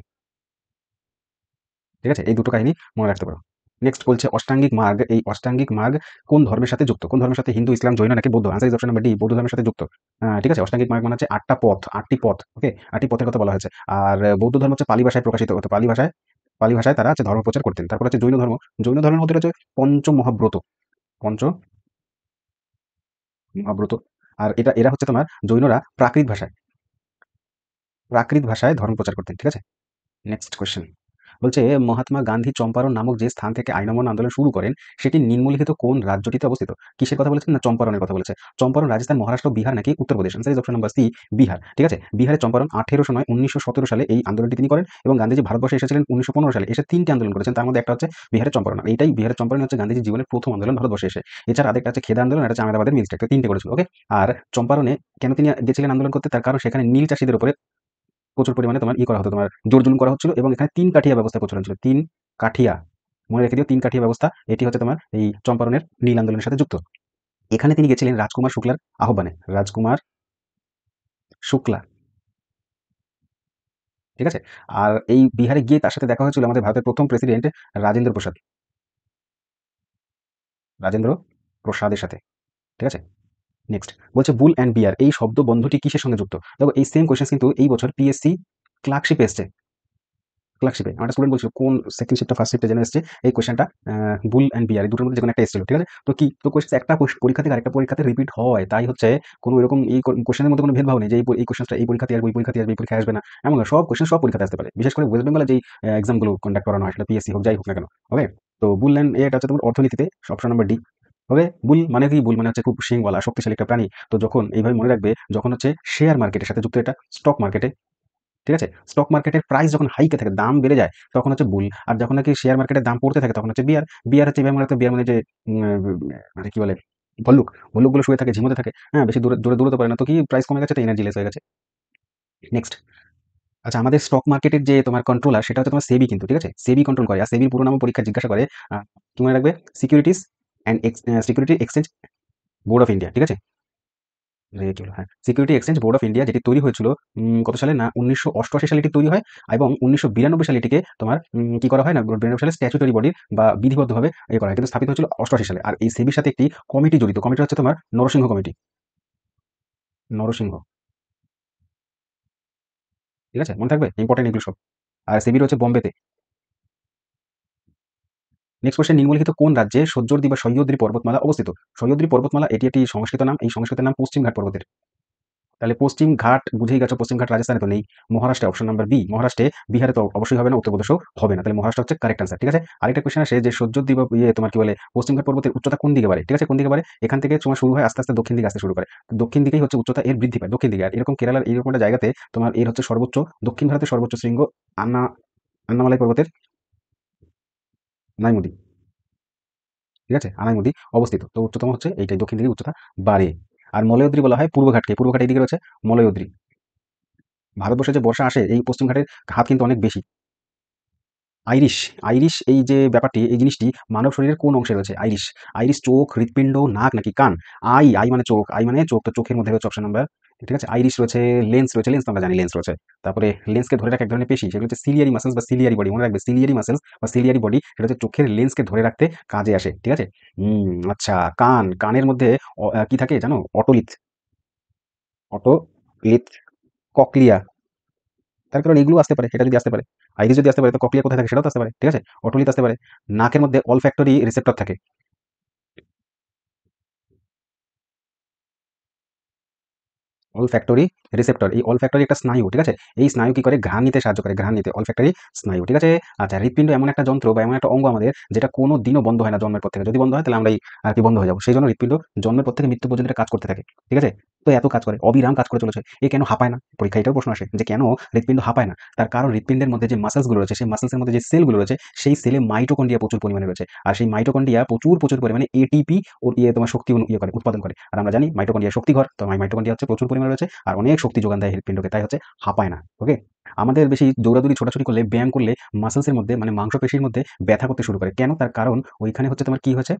ঠিক আছে? এই দুটো কাহিনী মনে রাখতে পারো। নেক্সট বলছে অষ্টাঙ্গিক মার্গ, এই অষ্টাঙ্গিক মার্গ কোন ধর্মের সাথে যুক্ত? কোন ধর্মের সাথে? হিন্দু, ইসলাম, জৈন নাকি বৌদ্ধ? Answer is option number D, বৌদ্ধ ধর্মের সাথে যুক্ত। ঠিক আছে? অষ্টাঙ্গিক মার্গ মানে হচ্ছে 8টা পথ, 8টি পথ, ওকে? 8টি পথের কথা বলা হয়েছে। আর বৌদ্ধ ধর্ম হচ্ছে পালি ভাষায় প্রকাশিত হতো, পালি ভাষায় তারা হচ্ছে ধর্ম প্রচার করতেন। তারপর হচ্ছে জৈন ধর্মের মধ্যে রয়েছে পঞ্চ মহাব্রত, পঞ্চ মহাব্রত। আর এরা হচ্ছে তোমার জৈনরা প্রাকৃত ভাষায় ধর্ম প্রচার করতেন, ঠিক আছে? নেক্সট কোয়েশ্চেন বলছে মহাত্মা গান্ধী চম্পারণ নামক যে স্থান থেকে আইন অমান্য আন্দোলন শুরু করেন সেটি নিম্নলিখিত কোন রাজ্যটিতে অবস্থিত? কিসের কথা বলেছেন? না চম্পারণের কথা বলেছে। চম্পারণ রাজস্থান, মহারাষ্ট্র, বিহার নাকি Uttar Pradesh? Answer is option number C, Bihar, ঠিক আছে? বিহারে চম্পারণ 1800 নয় 1917 সালে এই আন্দোলনটি তিনি করেন এবং গান্ধীজি ভারতবর্ষে এসেছিলেন 1915 সালে। এসে 3টি আন্দোলন করেছেন, তার মধ্যে একটা হচ্ছে বিহারের চম্পারণ। আর এইটাই বিহারের চম্পারণ হচ্ছে গান্ধীজির জীবনের প্রথম আন্দোলন ভারতবর্ষে এসে। এছাড়া আরেকটা হচ্ছে খেদা আন্দোলন, এটা হচ্ছে আহমেদাবাদের মিল স্ট্রাইক, 3টে করেছিল, ওকে? আর চম্পারণে কেন তিনি গেছিলেন আন্দোলন করতে? তার কারণ সেখানে নীল চাষীদের উপরে প্রচুর পরিমাণে তোমার করা হতো, তোমার জোর জুলুম করা হচ্ছিল এবং এখানে 3 কাঠিয়া ব্যবস্থা প্রচলন ছিল। 3 কাঠিয়া, মনে রেখে দিও, 3 কাঠিয়া ব্যবস্থা। এটি হচ্ছে তোমার এই চম্পারণের নীল আন্দোলনের সাথে যুক্ত। এখানে তিনি গেছিলেন রাজকুমার শুক্লার আহ্বানে। রাজকুমার শুক্লা, ঠিক আছে? আর এই বিহারে গিয়ে তার সাথে দেখা হয়েছিল আমাদের ভারতের প্রথম প্রেসিডেন্ট রাজেন্দ্র প্রসাদ, রাজেন্দ্র প্রসাদের সাথে, ঠিক আছে? নেক্সট বলছে বুল অ্যান্ড বিয়ার এই শব্দ বন্ধটি কিসের সঙ্গে যুক্ত? দেখো এই সেম কোয়েশ্চেন কিন্তু এই বছর পিএসসি ক্লার্কশিপে এসছে। ক্লার্কশিপে আমার একটা স্টুডেন্ট বলছিল কোন সেকেন্ড শিফটটা ফার্স্ট শিফটে যেন এসছে এই কোয়েশ্চেনটা, বুল অ্যান্ড বিয়ার এই দুটোর মধ্যে যেকোনো একটা এসেছিল, ঠিক আছে? তো কি তো কোয়েশ্চেন একটা পরীক্ষা থেকে আরেকটা পরীক্ষাতে রিপিট হয়, তাই হচ্ছে কোনো এরকম এই কোয়েশ্চেনের মধ্যে কোনো ভেদভাব নেই যে এই কোয়েশ্চেনটা এই পরীক্ষাতে আসবে, এই পরীক্ষাতে আসবে, এই পরীক্ষায় আসবে না, এমন না। সব কোয়েশ্চেন সব পরীক্ষাতে আসতে পারে, বিশেষ করে ওয়েস্ট বেঙ্গলে যেই এক্সামগুলো কন্ডাক্ট করানো হয় সেটা পিএসসি হোক যাই হোক না কেন, ওকে? তো বুল অ্যান্ড এটা হচ্ছে তোমার অর্থনীতিতে অপশন নাম্বার ডি, ওকে? বুল মানে কি? বুল মানে হচ্ছে খুব শিংওয়ালা শক্তিশালী একটা প্রাণী। তো যখন এইভাবে মনে রাখবে, যখন হচ্ছে শেয়ার মার্কেটের সাথে যুক্ত, এটা স্টক মার্কেটে, ঠিক আছে? স্টক মার্কেটের প্রাইস যখন হাইকে থাকে, দাম বেড়ে যায়, তখন হচ্ছে বুল। আর যখন নাকি শেয়ার মার্কেটের দাম পড়তে থাকে তখন হচ্ছে বিয়ার। বিয়ার হচ্ছে এভাবে মনে রাখতে, বিয়ার মানে যে মানে কি বলে, ভল্লুক। ভল্লুকগুলো শুয়ে থাকে, ঝিমোতে থাকে, হ্যাঁ? বেশি দূরে দৌড়াতে পারে না। তো কি প্রাইস কমে গেছে, তো এনার্জি লেস হয়ে গেছে। নেক্সট, আচ্ছা আমাদের স্টক মার্কেটের যে তোমার কন্ট্রোলার সেটা হচ্ছে তোমার সেবি কিন্তু, ঠিক আছে? সেবি কন্ট্রোল করে। আর সেবির পুরো নামও পরীক্ষায় জিজ্ঞাসা করে। আ কি মনে রাখবে? Security exchange board of India, ঠিক আছে? কি হলো? হ্যাঁ, security exchange board of India, যেটি তৈরি হয়েছিল কত সালে? না 1988 সালে এটি তৈরি হয় এবং 1992 সালে এটিকে তোমার কি করা হয়? না 92 সালে স্ট্যাচুটরি বডির বা বিধিবদ্ধভাবে করা হয়। কিন্তু স্থাপিত হয়েছিল 88 সালে। আর এই সেবির সাথে একটি কমিটি জড়িত। কমিটি হচ্ছে তোমার নরসিংহ কমিটি। নরসিংহ, ঠিক আছে? মনে থাকবে? ইম্পোর্টেন্ট এগুলো সব। আর সেবি রয়েছে বোম্বেতে। নেক্সট কোয়েশ্চেন নিম্নলিখিত কোন রাজ্যে সহ্যদ্রি বা সহ্যদ্রি পর্বতমালা অবস্থিত? সহ্যদ্রি পর্বতমালা এটি একটি সংস্কৃত নাম। এই সংস্কৃত নাম পশ্চিম ঘাট পর্বতের। তাহলে পশ্চিম ঘাট বুঝেই গেছো, পশ্চিম ঘাট রাজস্থানে তো নেই। মহারাষ্ট্রে অপশন নাম্বার বি, মহারাষ্ট্রে। বিহারে তো অবশ্যই হবে না, উত্তরপ্রদেশও হবে না। তাহলে মহারাষ্ট্র হচ্ছে কারেক্ট আনসার, ঠিক আছে? আরেকটা কোয়েশ্চেন আসে যে সহ্যদ্রি বা তোমার কি বলে পশ্চিম ঘাট পর্বতের উচ্চতা কোন দিকে বাড়ে, ঠিক আছে? কোন দিকে বাড়ে? এখান থেকে তোমার শুরু হয় আস্তে আস্তে দক্ষিণ দিকে আসতে শুরু করে। তো দক্ষিণ দিকেই হচ্ছে উচ্চতা এর বৃদ্ধি পায়, দক্ষিণ দিকে। আর এরকম কেরালার এরকম একটা জায়গাতে তোমার এর হচ্ছে সর্বোচ্চ, দক্ষিণ ভারতের সর্বোচ্চ শৃঙ্গ আন্না আন্নামালাই পর্বতের আনাইমুদি, ঠিক আছে? আনাইমুদি অবস্থিত। তো উচ্চতম হচ্ছে এইটাই, দক্ষিণ দিকে উচ্চতা বাড়ে। আর মলয়দ্রি বলা হয় পূর্ব ঘাটকে, পূর্ব ঘাট এইদিকে রয়েছে মলয়দ্রি। ভারতবর্ষে যে বর্ষা আসে এই পশ্চিম ঘাটের হাত কিন্তু অনেক বেশি। আইরিশ, আইরিশ এই যে ব্যাপারটি, এই জিনিসটি মানব শরীরের কোন অংশে রয়েছে? আইরিশ, আইরিশ চোখ, হৃৎপিণ্ড, নাক নাকি কান? আই মানে চোখ, আই মানে চোখ, তো চোখের মধ্যে হচ্ছে অপশন নাম্বার, ঠিক আছে? আইরিশ রয়েছে, লেন্স রয়েছে, লেন্স তো আমরা জানি লেন্স রয়েছে। তারপরে লেন্সকে ধরে রাখা এক ধরনের পেশি, সেগুলো হচ্ছে সিলিয়ারি মাসলস বা সিলিয়ারি বডি। মনে রাখবে সিলিয়ারি মাসলস বা সিলিয়ারি বডি সেটা হচ্ছে চোখের লেন্সকে ধরে রাখতে কাজে আসে, ঠিক আছে? আচ্ছা কান, কানের মধ্যে কি থাকে জানো? Otolith, otolith, cochlea. তার কারণ এগুলো আসতে পারে, এটা যদি আসতে পারে। আইরিশ যদি আসতে পারে তো ককলিয়া কোথায় থাকে সেটাও তো আসতে পারে, ঠিক আছে? অটোলিথ আসতে পারে। নাকের মধ্যে অলফ্যাক্টরি রিসেপ্টর থাকে। olfactory রিসেপ্টর, এই olfactory একটা স্নায়ু, ঠিক আছে? এই স্নায়ু কি করে? ঘ্রাণ নিতে সাহায্য করে, ঘ্রাণ নিতে olfactory স্নায়ু, ঠিক আছে? আচ্ছা হৃৎপিণ্ড এমন একটা যন্ত্র বা এমন একটা অঙ্গ আমাদের যেটা কোনো দিনও বন্ধ হয় না জন্মের পর থেকে। যদি বন্ধ হয় তাহলে আমরাই আর কি বন্ধ হয়ে যাবো। সেইজন্য হৃৎপিণ্ড জন্মের পর থেকে মৃত্যু পর্যন্ত এটা কাজ করতে থাকে, ঠিক আছে? তো এত কাজ করে, অবিরাম কাজ করে চলেছে। এ কেন হাঁপায় না? পরীক্ষায় এটাও প্রশ্ন আসে যে কেন হৃৎপিণ্ড হাঁপায় না? তার কারণ হৃৎপিণ্ডের মধ্যে যে মাসলস গুলো রয়েছে, সেই মাসলসের মধ্যে যে সেলগুলো রয়েছে, সেই সেলে মাইটোকন্ড্রিয়া প্রচুর পরিমাণে রয়েছে। আর সেই মাইটোকন্ড্রিয়া প্রচুর পরিমাণে এটিপি ও তোমার শক্তি করে, উৎপাদন করে। আর আমরা জানি মাইটোকন্ড্রিয়া শক্তিঘর, তো মাইটোকন্ড্রিয়া হচ্ছে প্রচুর পরিমাণে রয়েছে আর অনেক শক্তি যোগান দেয় হৃৎপিণ্ডকে, তাই হচ্ছে হাঁপায় না। ওকে? আমাদের বেশি দৌড়াদৌড়ি ছোটাছুটি করলে, ব্যায়াম করলে মাসলসের মধ্যে মানে মাংসপেশির মধ্যে ব্যথা করতে শুরু করে। কেন? তার কারণ ওইখানে হচ্ছে তোমার কি হয়েছে?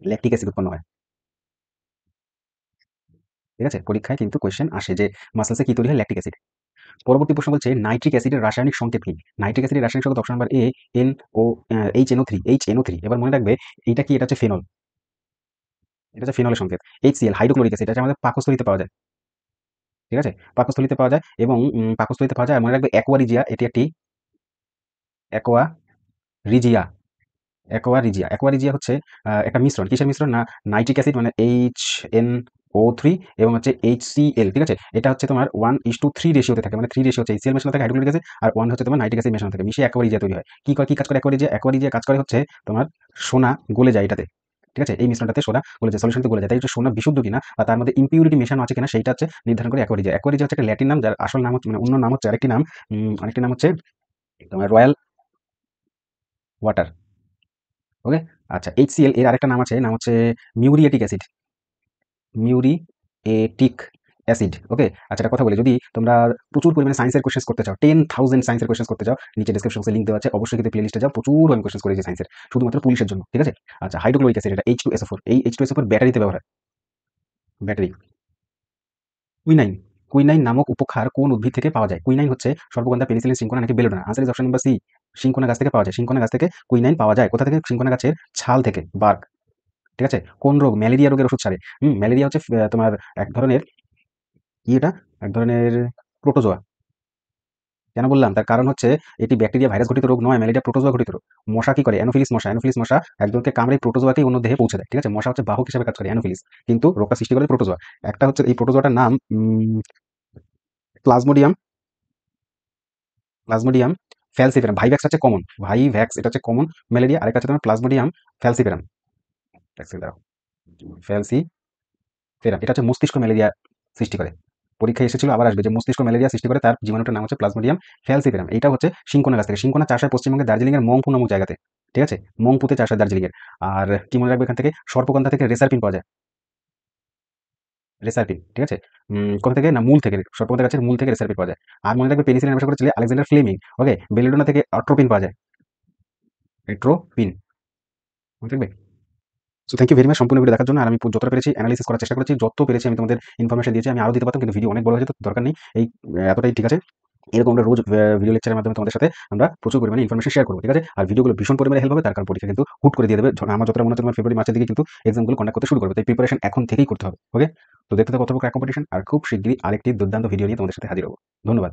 ল্যাকটিক অ্যাসিড উৎপন্ন হয়। ঠিক আছে? পরীক্ষায় কিন্তু কোয়েশ্চেন আসে যে মাসলসে কি তৈরি হয়? Lactic acid. পরবর্তী প্রশ্ন বলছে নাইট্রিক অ্যাসিডের রাসায়নিক সংকেত কি? নাইট্রিক অ্যাসিডের রাসায়নিক সংকেত অপশন নাম্বার এ NO HNO3, HNO3। এবার মনে রাখবে এইটা কি? এটা হচ্ছে ফেনল। এটা হচ্ছে ফেনলের সংকেত। HCl হাইড্রোক্লোরিক অ্যাসিড, এটা হচ্ছে আমাদের পাকস্থলীতে পাওয়া যায়। ঠিক আছে? পাকস্থলীতে পাওয়া যায় এবং পাকস্থলীতে পাওয়া যায়। আর মনে রাখবে অ্যাকোয়ারিজিয়া, এটি একটি অ্যাকোয়ারিজিয়া, অ্যাকোয়ারিজিয়া হচ্ছে একটা মিশ্রণ। কিসের মিশ্রণ? না নাইট্রিক অ্যাসিড মানে HNO3 এবং হচ্ছে HCl, ঠিক আছে? এটা হচ্ছে তোমার 1:3 রেশিওতে থাকে। মানে 3 রেশিও হচ্ছে HCl মেশানো থাকে হাইড্রোক্লোরিক অ্যাসিড আর 1 হচ্ছে তোমার নাইট্রিক অ্যাসিড মেশানো থাকে। মিশিয়ে অ্যাকোয়ারিজিয়া তৈরি হয়। কি কাজ করে অ্যাকোয়ারিজিয়া? অ্যাকোয়ারিজিয়া কাজ করে হচ্ছে তোমার সোনা গলে যায় এটাতে। ঠিক আছে? এই মিশ্রণটাতে সোনা গলে যায়, সলিউশনতে গলে যায়। তাই হচ্ছে সোনা বিশুদ্ধ কিনা বা তার মধ্যে ইম্পিউরিটি মেশানো আছে কিনা সেইটা হচ্ছে নির্ধারণ করে অ্যাকোয়ারিজিয়া। অ্যাকোয়ারিজিয়া হচ্ছে একটা ল্যাটিন নাম, যার আসল নাম হচ্ছে মানে অন্য নাম হচ্ছে আরেকটি নাম হচ্ছে তোমার রয়্যাল ওয়াটার। ওকে? আচ্ছা HCl এর আরেকটা নাম আছে, নাম হচ্ছে মিউরিয়েটিক অ্যাসিড, মিউরিয়েটিক অ্যাসিড। ওকে? আচ্ছা একটা কথা বলি, যদি তোমরা প্রচুর পরিমাণে সায়েন্সের কোয়েশ্চেনস করতে চাও, 10,000 সায়েন্সের কোয়েশ্চেনস করতে চাও, নিচে ডেসক্রিপশন বক্সে লিংক দেওয়া আছে। অবশ্যই কিন্তু প্লেলিস্টে যাও। প্রচুর আমি কোয়েশ্চেনস করেছি সায়েন্সের, শুধুমাত্র পুলিশের জন্য। ঠিক আছে? আচ্ছা হাইড্রোক্লোরিক অ্যাসিড, এটা H2SO4। এই H2SO4 ব্যাটারিতে ব্যবহার হয়। ব্যাটারি। কুইনাইন, কুইনাইন নামক উপক্ষার কোন উদ্ভিদ থেকে পাওয়া যায়? কুইনাইন হচ্ছে সর্পগন্ধা, পেনিসিলিন, সিনকোনা নাকি belladonna? Answer is option number C, cinchona গাছ থেকে পাওয়া যায়। সিনকোনা গাছ থেকে কুইনাইন পাওয়া যায়। কোথা থেকে? সিনকোনা গাছের ছাল থেকে, বার্ক। ঠিক আছে? কোন রোগ? ম্যালেরিয়া রোগের ওষুধ ছাড়ে। ম্যালেরিয়া হচ্ছে তোমার এক ধরনের কি এটা? এক ধরনের প্রোটোজোয়া। কেন বললাম? তার কারণ হচ্ছে এটি ব্যাকটেরিয়া ভাইরাস ঘটিত রোগ নয়, ম্যালেরিয়া প্রোটোজোয়া ঘটিত রোগ। মশা কি করে? অ্যানোফিলিস মশা। অ্যানোফিলিস মশা একজনকে কামড়ে প্রোটোজোয়াকেই অন্য দেহে পৌঁছে দেয়। ঠিক আছে? মশা হচ্ছে বাহক হিসেবে কাজ করে অ্যানোফিলিস। কিন্তু রোগটা সৃষ্টি করে প্রোটোজোয়া। একটা হচ্ছে এই প্রোটোজোয়াটার নাম প্লাজমোডিয়াম, প্লাজমোডিয়াম ফ্যালসিফেরাম। ভাইভ্যাক্স হচ্ছে কমন। ভাইভ্যাক্স এটা হচ্ছে কমন ম্যালেরিয়া। আরেকটা হচ্ছে তোমার প্লাজমোডিয়াম ফ্যালসিফেরাম। এক সেকেন্ড দাঁড়াও। ফ্যালসিফেরাম এটা হচ্ছে মস্তিষ্ক ম্যালেরিয়া সৃষ্টি করে। পরীক্ষায় এসেছিল, আবার আসবে যে মস্তিষ্ক ম্যালেরিয়া সৃষ্টি করে তার জীবাণুটার নাম হচ্ছে প্লাজমোডিয়াম ফ্যালসিফেরাম। এইটা হচ্ছে শিংকোনা গাছ থেকে। শিংকোনা চাষ হয় পশ্চিমবঙ্গের দার্জিলিং এর মংপু নামক জায়গাতে। ঠিক আছে? মংপুতে চাষ হয় দার্জিলিং এর। আর কি মনে রাখবে এখান থেকে? সর্পগন্ধা থেকে রেসারপিন পাওয়া যায়। রেসারপিন, ঠিক আছে? কোথা থেকে? না মূল থেকে। সর্পগন্ধা গাছের মূল থেকে রেসারপিন পাওয়া যায়। আর মনে রাখবে পেনিসিলিন আবিষ্কার করেছিলেন আলেকজান্ডার ফ্লেমিং। ওকে? বেলেডোনা থেকে অট্রোপিন পাওয়া যায়। এট্রোপিন। মনে থাকবে? So thank you very much সম্পূর্ণ ভিডিও দেখার জন্য। আর আমি যতটা পেরেছি এনালাইসিস করার চেষ্টা করেছি। যত পেরেছি আমি তোমাদের ইনফরমেশন দিয়েছি। আমি আরো দিতে পারতাম কিন্তু ভিডিও অনেক বড় হয়ে যেত। দরকার নেই। এই এতটাই ঠিক আছে। এরকম আমরা রোজ ভিডিও লেকচারের মাধ্যমে তোমাদের সাথে আমরা প্রচুর পরিমাণে ইনফরমেশন শেয়ার করব। ঠিক আছে? আর ভিডিওগুলো ভীষণ পরিমাণে হেল্প হবে। তার কারণ পরীক্ষা কিন্তু হুট করে দিয়ে দেবে। আমার যতটা মনে হচ্ছে তোমার ফেব্রুয়ারি মার্চের দিকে কিন্তু এক্সামগুলো কন্ডাক্ট করতে শুরু করবে। তাই প্রিপারেশন এখন থেকেই করতে হবে। ওকে? তো দেখতে থাকো কতটুকু কম্পিটিশন। আর খুব শিগগিরই আরেকটি দুর্দান্ত ভিডিও নিয়ে তোমাদের সাথে হাজির হব। ধন্যবাদ।